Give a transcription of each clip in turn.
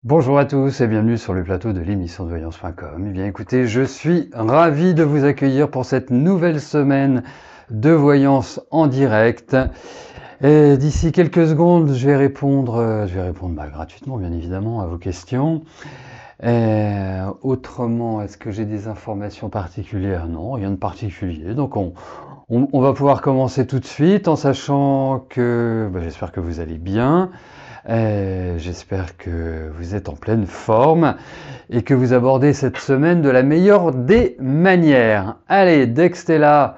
Bonjour à tous et bienvenue sur le plateau de l'émission de voyance.com. Eh bien écoutez, je suis ravi de vous accueillir pour cette nouvelle semaine de voyance en direct. Et d'ici quelques secondes, je vais répondre gratuitement bien évidemment à vos questions. Autrement, est-ce que j'ai des informations particulières? Non, rien de particulier. Donc on va pouvoir commencer tout de suite en sachant que j'espère que vous allez bien. J'espère que vous êtes en pleine forme et que vous abordez cette semaine de la meilleure des manières. Allez, dès que Stella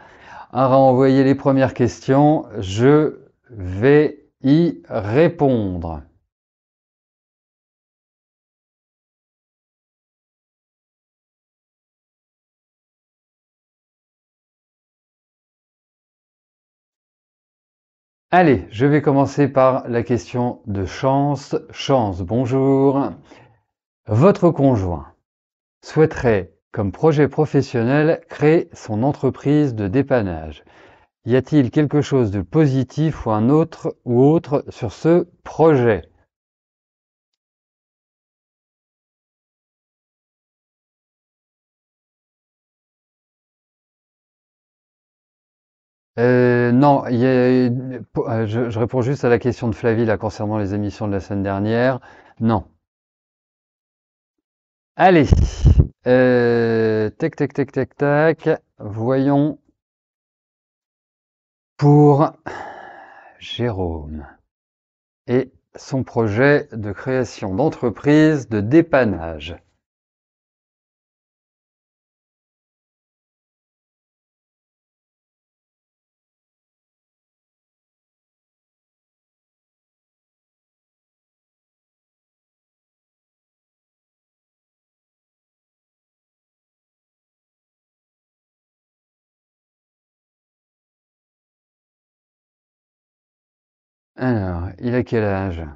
a renvoyé les premières questions, je vais y répondre. Allez, je vais commencer par la question de Chance. Chance, bonjour. Votre conjoint souhaiterait, comme projet professionnel, créer son entreprise de dépannage. Y a-t-il quelque chose de positif ou un autre ou autre sur ce projet? Non, je réponds juste à la question de Flavie là, concernant les émissions de la semaine dernière. Non. Allez, tac, tac, tac, tac, tac. Voyons pour Jérôme et son projet de création d'entreprise de dépannage. Alors, il a quel âge?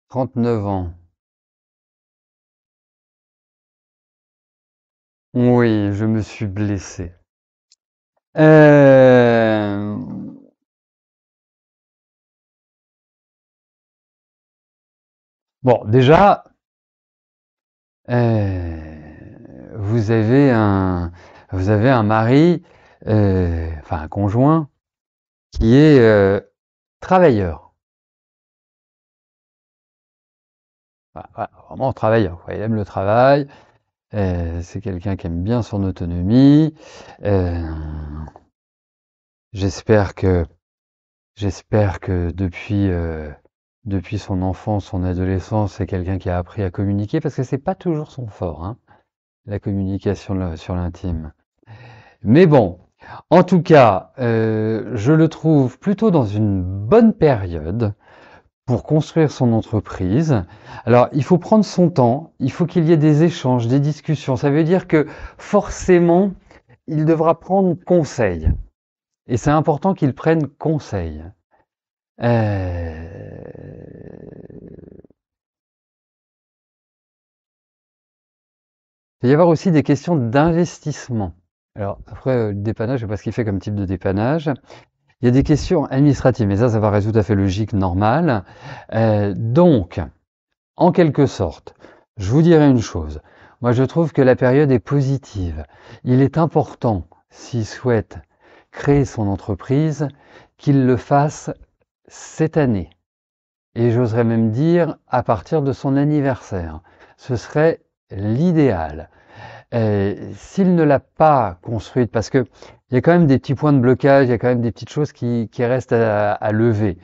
39 ans. Oui, je me suis blessé. Euh, Bon, déjà, vous avez un mari, enfin un conjoint, qui est travailleur. Vraiment travailleur, quoi. Il aime le travail, c'est quelqu'un qui aime bien son autonomie. Euh, j'espère que, j'espère que depuis son enfance, son adolescence, c'est quelqu'un qui a appris à communiquer, parce que c'est pas toujours son fort, hein, la communication sur l'intime. Mais bon, en tout cas, je le trouve plutôt dans une bonne période pour construire son entreprise. Alors, il faut prendre son temps, il faut qu'il y ait des échanges, des discussions. Ça veut dire que forcément, il devra prendre conseil. Et c'est important qu'il prenne conseil. Euh, Il va y avoir aussi des questions d'investissement. Alors, après, le dépannage, je ne sais pas ce qu'il fait comme type de dépannage. Il y a des questions administratives, mais ça paraît tout à fait logique, normal. Donc, en quelque sorte, je vous dirais une chose. Moi, je trouve que la période est positive. Il est important, s'il souhaite créer son entreprise, qu'il le fasse cette année. Et j'oserais même dire à partir de son anniversaire. Ce serait l'idéal. S'il ne l'a pas construite, parce que il y a quand même des petits points de blocage, il y a quand même des petites choses qui restent à lever.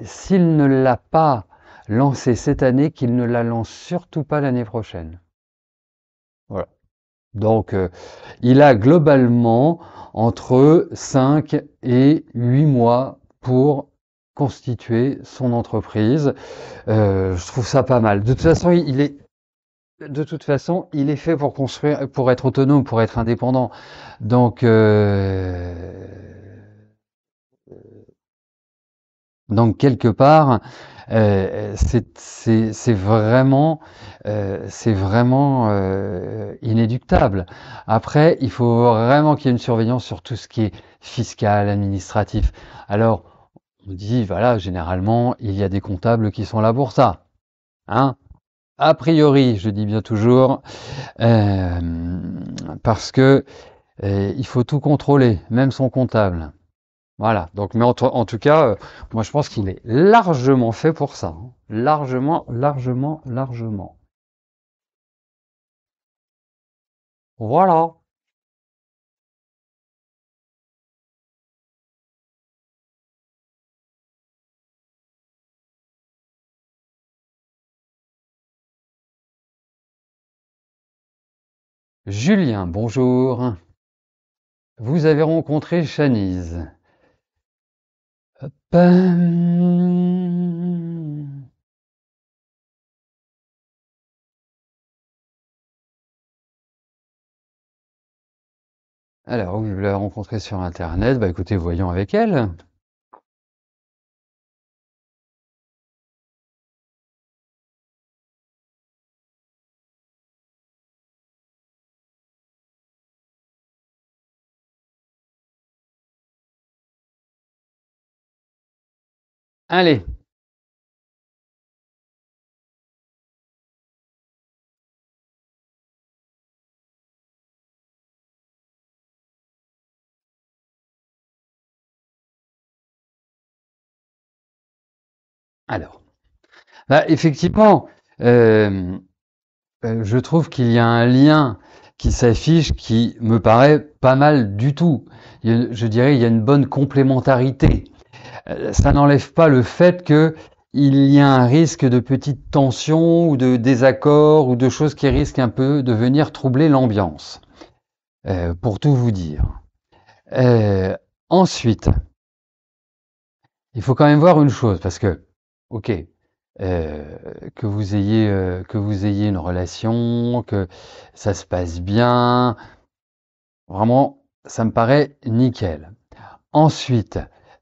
S'il ne l'a pas lancée cette année, qu'il ne la lance surtout pas l'année prochaine. Voilà. Donc, il a globalement entre 5 et 8 mois pour constituer son entreprise. Je trouve ça pas mal. De toute façon, il est fait pour construire, pour être autonome, pour être indépendant. Donc, quelque part, c'est vraiment inéluctable. Après, il faut vraiment qu'il y ait une surveillance sur tout ce qui est fiscal, administratif. Alors, on dit, voilà, généralement, il y a des comptables qui sont là pour ça. Hein? A priori, je dis bien toujours, euh, parce que il faut tout contrôler, même son comptable. Voilà. Donc, mais en tout cas, moi je pense qu'il est largement fait pour ça. Hein. Largement, largement, largement. Voilà. Julien, bonjour. Vous avez rencontré Chanise. Ben, alors, oui, vous l'avez rencontrée sur Internet. Bah écoutez, voyons avec elle. Allez. Alors, bah, effectivement, euh, je trouve qu'il y a un lien qui s'affiche qui me paraît pas mal du tout. Je dirais il y a une bonne complémentarité. Ça n'enlève pas le fait que il y a un risque de petites tensions ou de désaccords ou de choses qui risquent un peu de venir troubler l'ambiance, pour tout vous dire. Euh, ensuite, il faut quand même voir une chose, parce que, ok, que vous ayez une relation, que ça se passe bien, vraiment, ça me paraît nickel. Ensuite,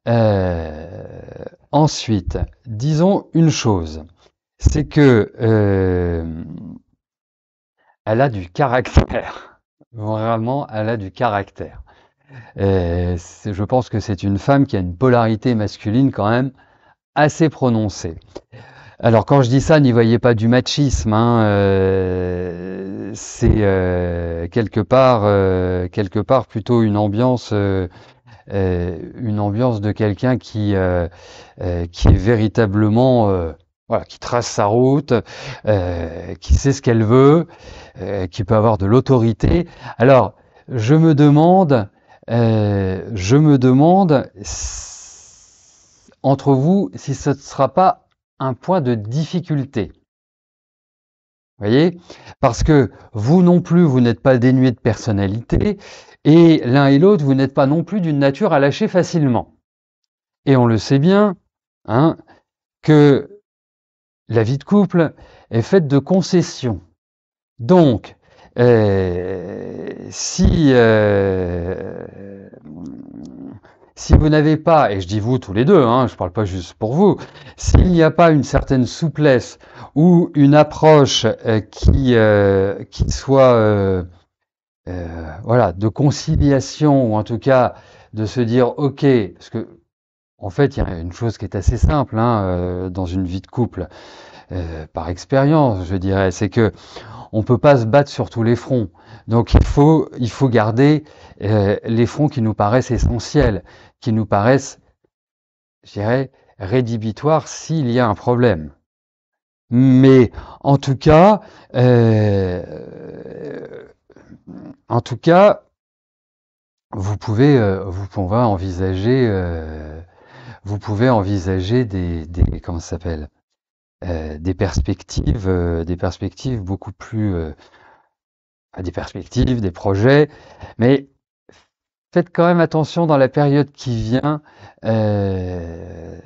euh, ensuite, disons une chose, c'est que elle a du caractère. Vraiment, elle a du caractère. Je pense que c'est une femme qui a une polarité masculine quand même assez prononcée. Alors quand je dis ça, n'y voyez pas du machisme, hein, c'est quelque part plutôt une ambiance de quelqu'un qui est véritablement, voilà, qui trace sa route, qui sait ce qu'elle veut, qui peut avoir de l'autorité. Alors je me demande entre vous si ce ne sera pas un point de difficulté. Vous voyez? Parce que vous non plus, vous n'êtes pas dénué de personnalité, et l'un et l'autre, vous n'êtes pas non plus d'une nature à lâcher facilement. Et on le sait bien, hein, que la vie de couple est faite de concessions. Donc, si vous n'avez pas, et je dis vous tous les deux, hein, je ne parle pas juste pour vous, s'il n'y a pas une certaine souplesse ou une approche qui soit voilà, de conciliation, ou en tout cas de se dire, ok, parce que en fait, il y a une chose qui est assez simple hein, dans une vie de couple, par expérience, je dirais, c'est que on peut pas se battre sur tous les fronts. Donc il faut garder les fronts qui nous paraissent essentiels, qui nous paraissent, je dirais, rédhibitoires s'il y a un problème. Mais en tout cas, euh, en tout cas, vous pouvez envisager comment ça s'appelle, des perspectives beaucoup plus, des perspectives, des projets, mais faites quand même attention dans la période qui vient, euh,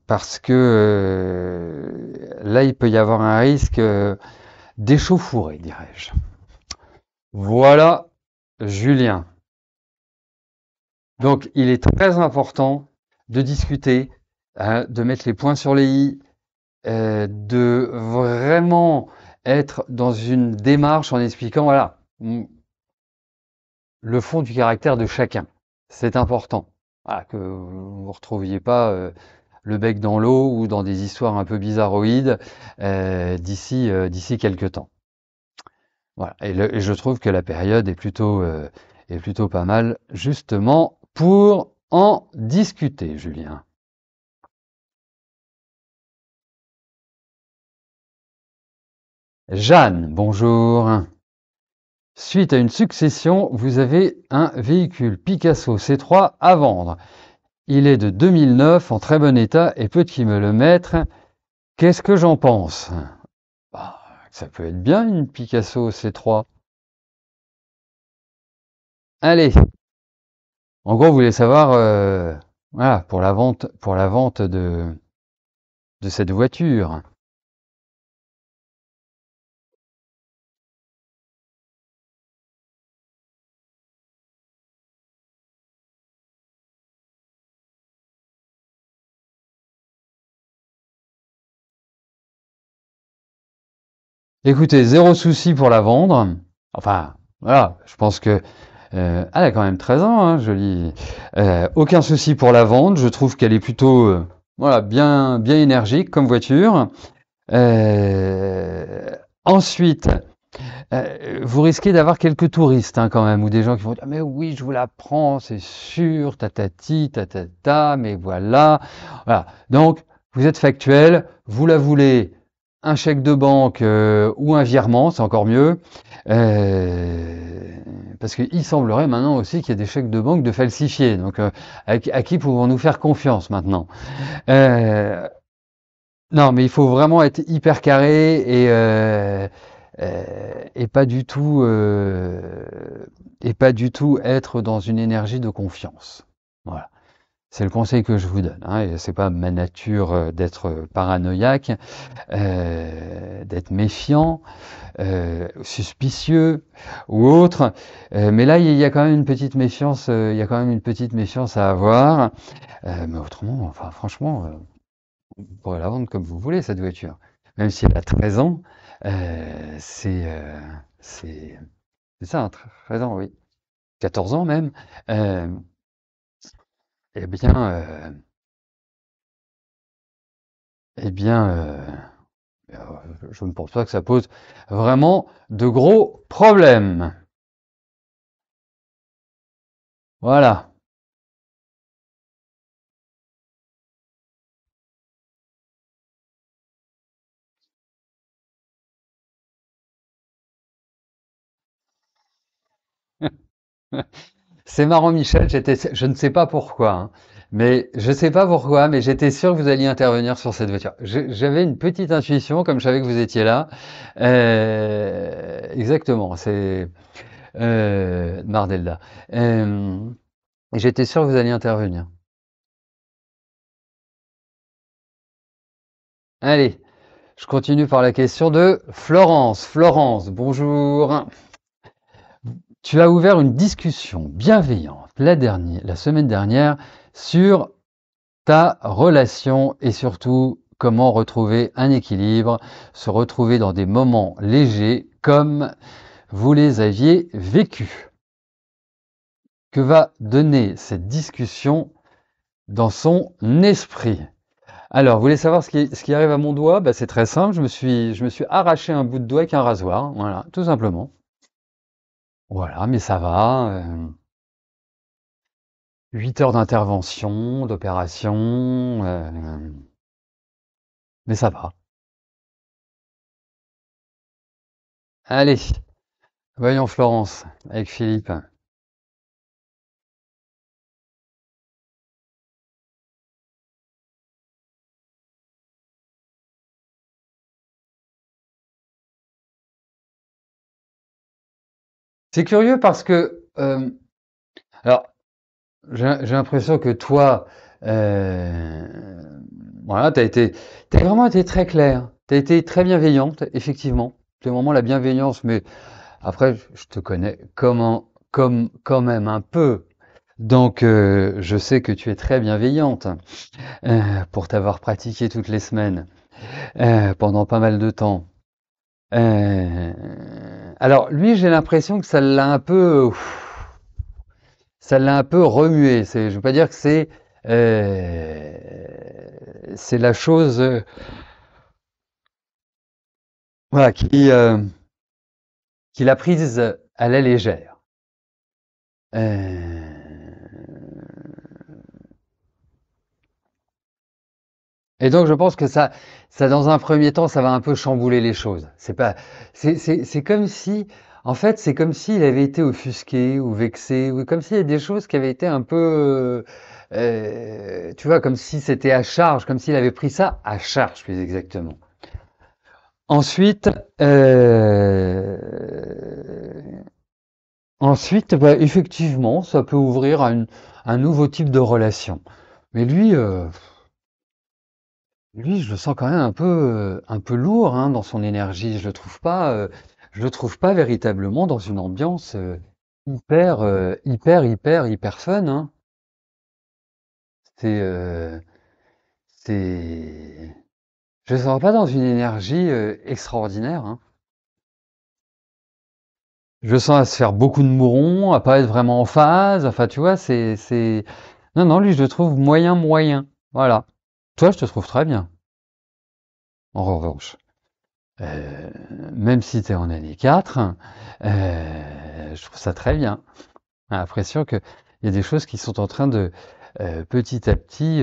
parce que là, il peut y avoir un risque d'échauffourée, dirais-je. Voilà, Julien. Donc, il est très important de discuter, hein, de mettre les points sur les i, de vraiment être dans une démarche en expliquant, voilà, le fond du caractère de chacun. C'est important. Voilà, que vous ne vous retrouviez pas le bec dans l'eau ou dans des histoires un peu bizarroïdes d'ici quelques temps. Voilà. Et je trouve que la période est plutôt pas mal, justement, pour en discuter, Julien. Jeanne, bonjour. Suite à une succession, vous avez un véhicule Picasso C3 à vendre. Il est de 2009, en très bon état, et peut qui me le mettre. Qu'est-ce que j'en pense? Bah, ça peut être bien une Picasso C3. Allez, en gros, vous voulez savoir, voilà, pour la vente de cette voiture. Écoutez, zéro souci pour la vendre. Enfin, voilà, je pense que elle a quand même 13 ans, hein, jolie. Aucun souci pour la vendre. Je trouve qu'elle est plutôt, voilà, bien énergique comme voiture. Euh, ensuite, vous risquez d'avoir quelques touristes hein, quand même, ou des gens qui vont dire mais oui, je vous la prends, c'est sûr, tatati, tatata, mais voilà. Voilà. Donc, vous êtes factuel, vous la voulez, un chèque de banque ou un virement, c'est encore mieux. Euh, parce qu'il semblerait maintenant aussi qu'il y a des chèques de banque de falsifiés. Donc, à qui pouvons-nous faire confiance maintenant? Euh, non, mais il faut vraiment être hyper carré et pas du tout être dans une énergie de confiance. Voilà. C'est le conseil que je vous donne. Hein, et c'est pas ma nature d'être paranoïaque, d'être méfiant, suspicieux ou autre. Mais là, il y a quand même une petite méfiance. Il y a quand même une petite méfiance à avoir. Mais autrement, enfin, franchement. Vous pourrez la vendre comme vous voulez, cette voiture. Même si elle a 13 ans, euh, c'est euh, c'est c'est ça, hein, 13 ans, oui. 14 ans même. Euh, eh bien, euh, eh bien, je ne pense pas que ça pose vraiment de gros problèmes. Voilà. C'est marrant, Michel. Je ne sais pas pourquoi, hein, mais je sais pas pourquoi, mais j'étais sûr que vous alliez intervenir sur cette voiture. J'avais une petite intuition, comme je savais que vous étiez là. Exactement. C'est Mardelda. Et j'étais sûr que vous alliez intervenir. Allez, je continue par la question de Florence. Florence, bonjour. Tu as ouvert une discussion bienveillante la semaine dernière sur ta relation et surtout comment retrouver un équilibre, se retrouver dans des moments légers comme vous les aviez vécus. Que va donner cette discussion dans son esprit? Alors, vous voulez savoir ce qui arrive à mon doigt? Bah, c'est très simple, je me suis arraché un bout de doigt avec un rasoir, voilà, tout simplement. Voilà, mais ça va. 8 heures d'intervention, d'opération, mais ça va. Allez, voyons Florence avec Philippe. C'est curieux parce que, alors, j'ai l'impression que toi, euh, voilà, t'as vraiment été très clair, t'as été très bienveillante, effectivement. C'est vraiment la bienveillance, mais après, je te connais comme quand même un peu. Donc, je sais que tu es très bienveillante pour t'avoir pratiqué toutes les semaines pendant pas mal de temps. Euh, alors, lui, j'ai l'impression que ça l'a un peu remué. Je veux pas dire que euh, c'est la chose, voilà, qu'il a prise à la légère. Euh, Et donc, je pense que ça, dans un premier temps, ça va un peu chambouler les choses. C'est pas, c'est comme si, en fait, c'est comme s'il avait été offusqué ou vexé, ou comme s'il y a des choses qui avaient été un peu, tu vois, comme si c'était à charge, comme s'il avait pris ça à charge, plus exactement. Ensuite, ensuite, bah, effectivement, ça peut ouvrir à un nouveau type de relation. Mais lui, je le sens quand même un peu lourd hein, dans son énergie. Je le trouve pas véritablement dans une ambiance hyper fun. Hein. C'est, euh, c'est, je le sens pas dans une énergie extraordinaire. Hein. Je le sens à se faire beaucoup de mourons, à pas être vraiment en phase. Enfin, tu vois, non, non, lui, je le trouve moyen. Voilà. Toi, je te trouve très bien. En revanche. Euh, même si tu es en année 4, je trouve ça très bien. J'ai l'impression qu'il y a des choses qui sont en train de, petit à petit,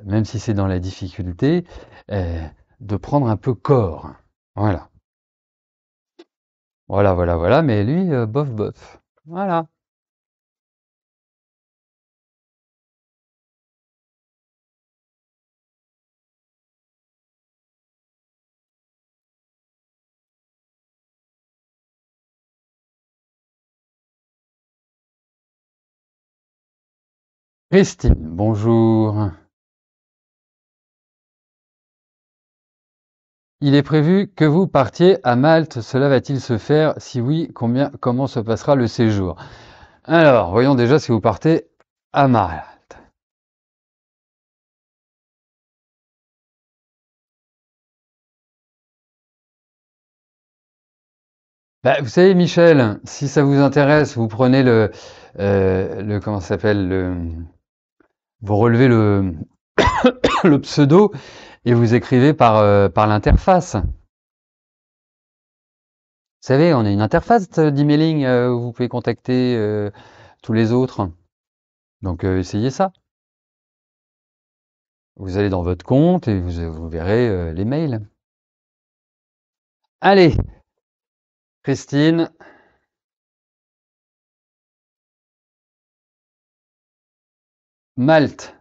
même si c'est dans la difficulté, euh, de prendre un peu corps. Voilà. Voilà. Mais lui, bof. Voilà. Christine, bonjour. Il est prévu que vous partiez à Malte. Cela va-t-il se faire? Si oui, comment se passera le séjour? Alors, voyons déjà si vous partez à Malte. Bah, vous savez, Michel, si ça vous intéresse, vous prenez comment ça s'appelle, vous relevez le pseudo et vous écrivez par l'interface. Vous savez, on a une interface d'emailing où vous pouvez contacter tous les autres. Donc, essayez ça. Vous allez dans votre compte et vous verrez les mails. Allez, Christine, Malte.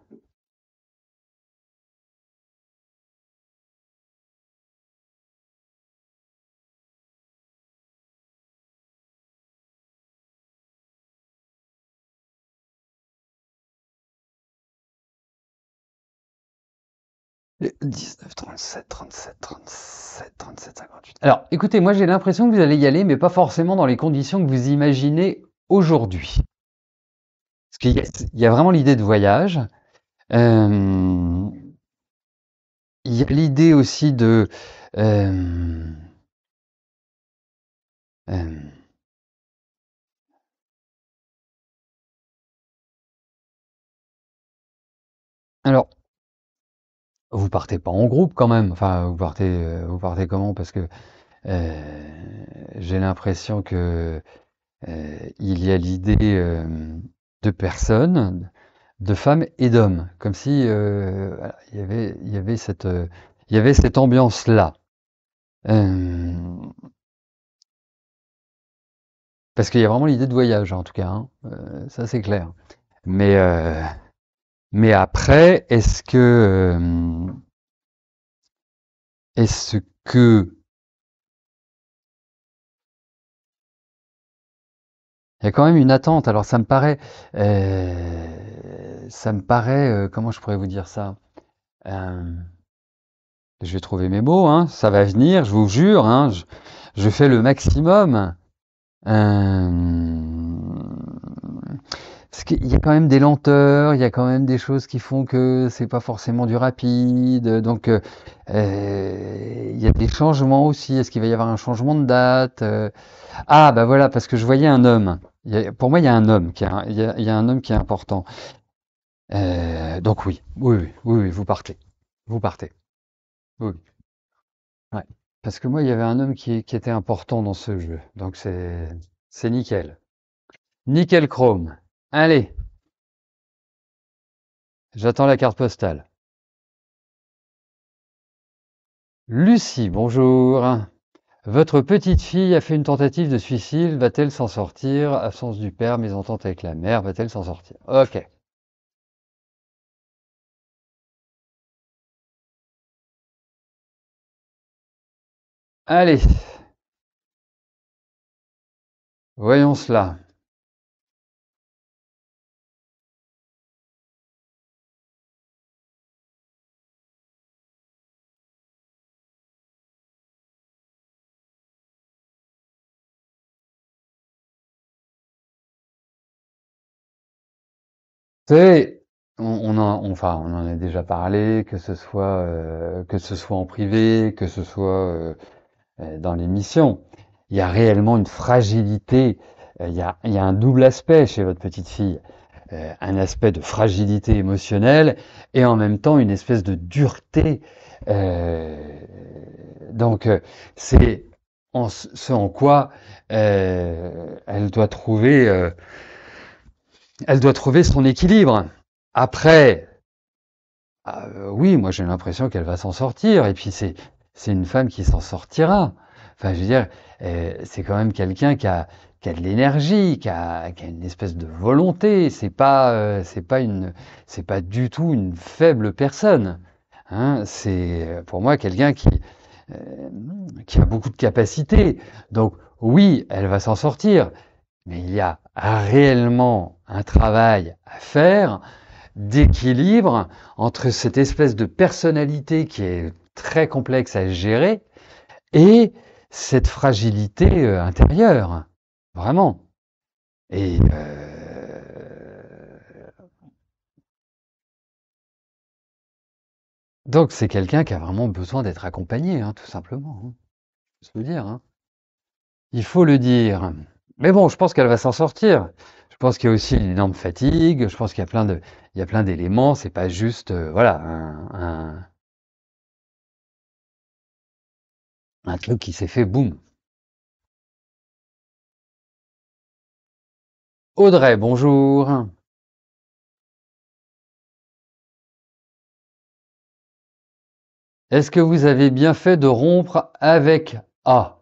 Le 19, 37, 58. Alors, écoutez, moi j'ai l'impression que vous allez y aller, mais pas forcément dans les conditions que vous imaginez aujourd'hui. Parce qu'il y a vraiment l'idée de voyage. Euh, il y a l'idée aussi de... euh, euh, alors, vous partez pas en groupe quand même. Enfin, vous partez comment? Parce que j'ai l'impression que il y a l'idée de personnes, de femmes et d'hommes, comme si voilà, il y avait cette ambiance-là. Euh, parce qu'il y a vraiment l'idée de voyage, en tout cas, hein. Ça c'est clair. Mais, euh, mais après, est-ce que, il y a quand même une attente. Alors ça me paraît, comment je pourrais vous dire ça? Euh, je vais trouver mes mots, hein. Ça va venir, je vous jure, hein. Je fais le maximum. Parce qu'il y a quand même des lenteurs, il y a quand même des choses qui font que c'est pas forcément du rapide. Donc, il y a des changements aussi. Est-ce qu'il va y avoir un changement de date? Ah, bah voilà, parce que je voyais un homme. Pour moi, il y a un homme il y a un homme qui est important. Donc oui, vous partez. vous partez. Oui. Ouais. Parce que moi, il y avait un homme qui était important dans ce jeu. Donc c'est nickel. Nickel chrome. Allez, j'attends la carte postale. Lucie, bonjour. Votre petite fille a fait une tentative de suicide. Va-t-elle s'en sortir? Absence du père, mésentente avec la mère. Va-t-elle s'en sortir? Ok. Allez, voyons cela. C'est, enfin, on en a déjà parlé, que ce soit en privé, que ce soit dans l'émission. Il y a réellement une fragilité. Il y a un double aspect chez votre petite fille. Un aspect de fragilité émotionnelle et en même temps une espèce de dureté. Euh, donc, c'est ce en quoi elle doit elle doit trouver son équilibre. Après, oui, moi j'ai l'impression qu'elle va s'en sortir. Et puis c'est une femme qui s'en sortira. Enfin, je veux dire, c'est quand même quelqu'un qui a de l'énergie, qui a une espèce de volonté. C'est pas du tout une faible personne. Hein. C'est pour moi quelqu'un euh, qui a beaucoup de capacités. Donc oui, elle va s'en sortir. Mais il y a réellement un travail à faire d'équilibre entre cette espèce de personnalité qui est très complexe à gérer et cette fragilité intérieure. Vraiment. Et donc c'est quelqu'un qui a vraiment besoin d'être accompagné, hein, tout simplement. Hein. Faut se le dire. Hein. Il faut le dire. Mais bon, je pense qu'elle va s'en sortir. Je pense qu'il y a aussi une énorme fatigue. Je pense qu'il y a il y a plein d'éléments. C'est pas juste, voilà, un truc qui s'est fait boum. Audrey, bonjour. Est-ce que vous avez bien fait de rompre avec A?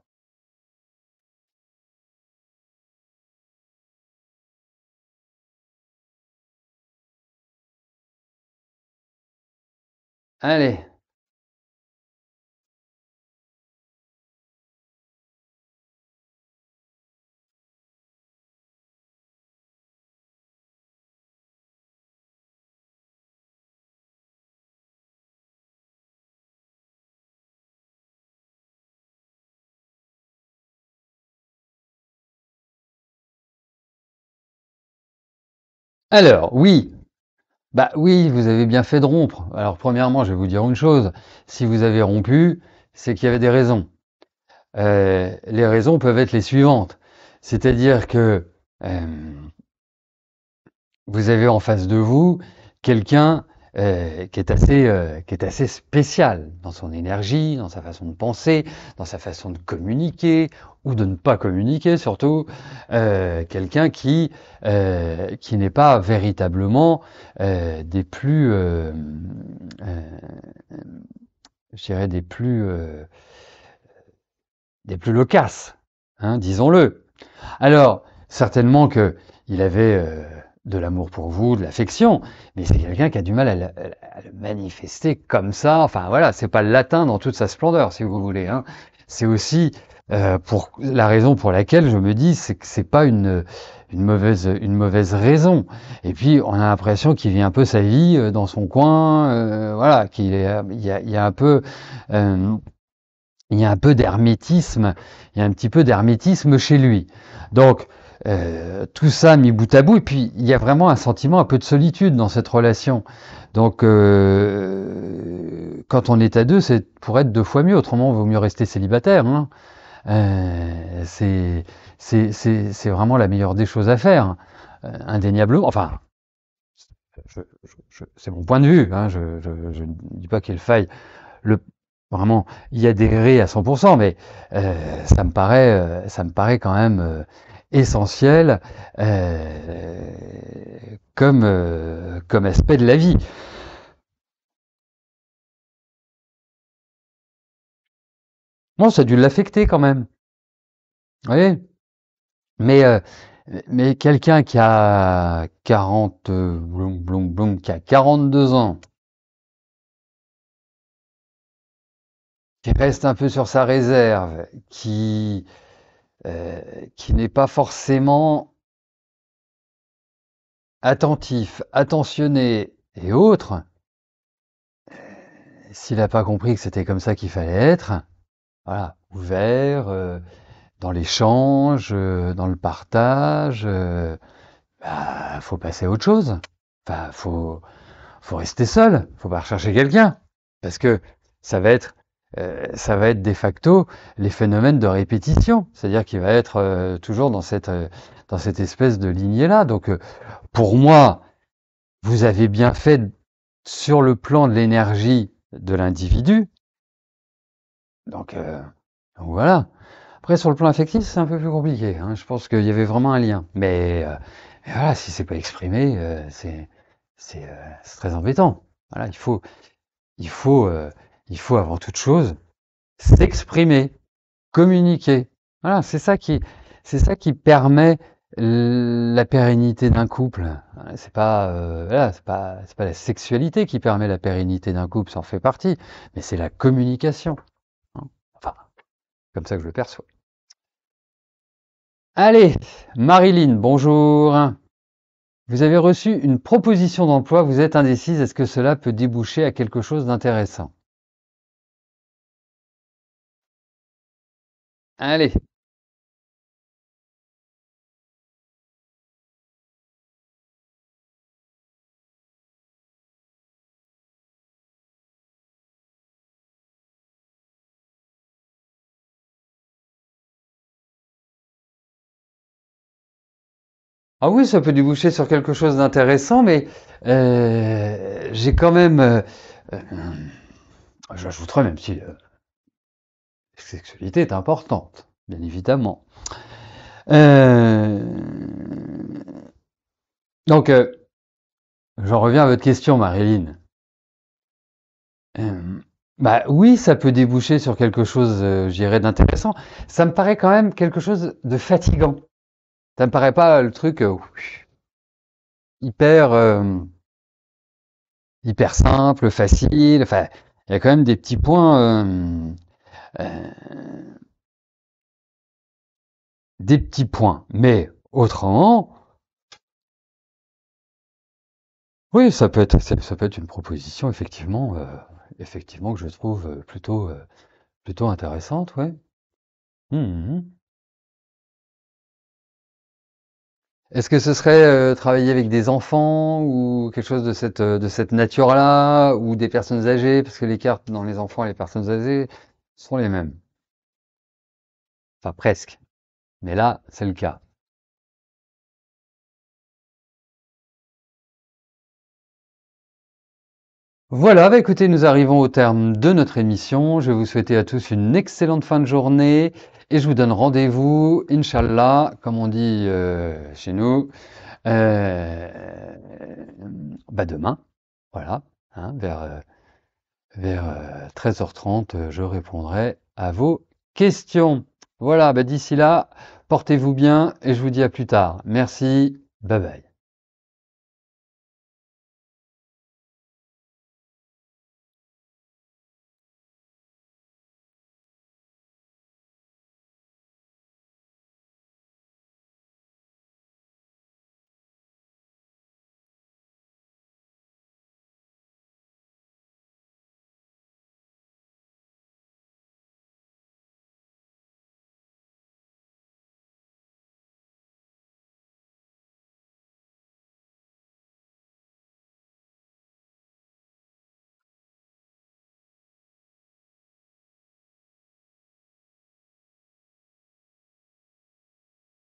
Allez. Alors, oui. Bah oui, vous avez bien fait de rompre. Alors, premièrement, je vais vous dire une chose. Si vous avez rompu, c'est qu'il y avait des raisons. Les raisons peuvent être les suivantes. C'est-à-dire que vous avez en face de vous quelqu'un qui est assez spécial dans son énergie, dans sa façon de penser, dans sa façon de communiquer ou de ne pas communiquer surtout. Quelqu'un qui n'est pas véritablement des plus, euh, je dirais des plus loquaces, hein, disons-le. Alors, certainement que il avait de l'amour pour vous, de l'affection, mais c'est quelqu'un qui a du mal à le manifester comme ça. Enfin voilà, c'est pas le latin dans toute sa splendeur, si vous voulez. Hein. C'est aussi pour la raison pour laquelle je me dis, c'est que c'est pas une mauvaise raison. Et puis on a l'impression qu'il vit un peu sa vie dans son coin, voilà, il y a un peu euh, il y a un peu d'hermétisme, il y a un petit peu d'hermétisme chez lui. Donc, tout ça mis bout à bout, et puis il y a vraiment un sentiment un peu de solitude dans cette relation. Donc, quand on est à deux, c'est pour être deux fois mieux, autrement, il vaut mieux rester célibataire. Hein. C'est c'est vraiment la meilleure des choses à faire, indéniablement. Enfin, c'est mon point de vue, hein, je ne dis pas qu'il faille le vraiment y adhérer à 100%, mais ça me paraît quand même essentiel comme aspect de la vie. Bon, ça a dû l'affecter quand même. Oui, mais quelqu'un qui a 40 blum, blum, blum, qui a 42 ans, qui reste un peu sur sa réserve, qui n'est pas forcément attentif, attentionné et autres, s'il n'a pas compris que c'était comme ça qu'il fallait être, voilà, ouvert, dans l'échange, dans le partage, bah, faut passer à autre chose. Enfin, faut rester seul, faut pas rechercher quelqu'un, parce que ça va être, ça va être de facto les phénomènes de répétition, c'est-à-dire qu'il va être toujours dans cette espèce de lignée-là. Donc, pour moi, vous avez bien fait sur le plan de l'énergie de l'individu. Donc, voilà. Après, sur le plan affectif, c'est un peu plus compliqué, hein. Je pense qu'il y avait vraiment un lien. Mais voilà, si c'est pas exprimé, c'est très embêtant. Voilà, il faut, il faut avant toute chose s'exprimer, communiquer. Voilà, c'est ça qui permet la pérennité d'un couple. Voilà, voilà, c'est pas la sexualité qui permet la pérennité d'un couple, ça en fait partie, mais c'est la communication, hein. Enfin, comme ça que je le perçois. Allez, Marilyn, bonjour. Vous avez reçu une proposition d'emploi, vous êtes indécise, est-ce que cela peut déboucher à quelque chose d'intéressant? Allez. Ah oui, ça peut déboucher sur quelque chose d'intéressant, mais j'ai quand même, euh, j'ajouterais, même si la sexualité est importante, bien évidemment. Euh, donc, j'en reviens à votre question, Marilyn. Euh, Bah oui, ça peut déboucher sur quelque chose, je dirais, d'intéressant. Ça me paraît quand même quelque chose de fatigant. Ça me paraît pas le truc hyper, hyper simple, facile. Enfin, il y a quand même des petits points, euh, des petits points. Mais autrement, oui, ça peut être une proposition effectivement que je trouve plutôt intéressante, ouais. Mhm. Est-ce que ce serait travailler avec des enfants ou quelque chose de cette nature-là, ou des personnes âgées, parce que les cartes dans les enfants et les personnes âgées sont les mêmes, enfin presque. Mais là, c'est le cas. Voilà, bah écoutez, nous arrivons au terme de notre émission. Je vais vous souhaiter à tous une excellente fin de journée et je vous donne rendez-vous, Inch'Allah, comme on dit chez nous, euh, bah demain. Voilà, hein, vers 13h30, je répondrai à vos questions. Voilà, bah d'ici là, portez-vous bien et je vous dis à plus tard. Merci, bye bye.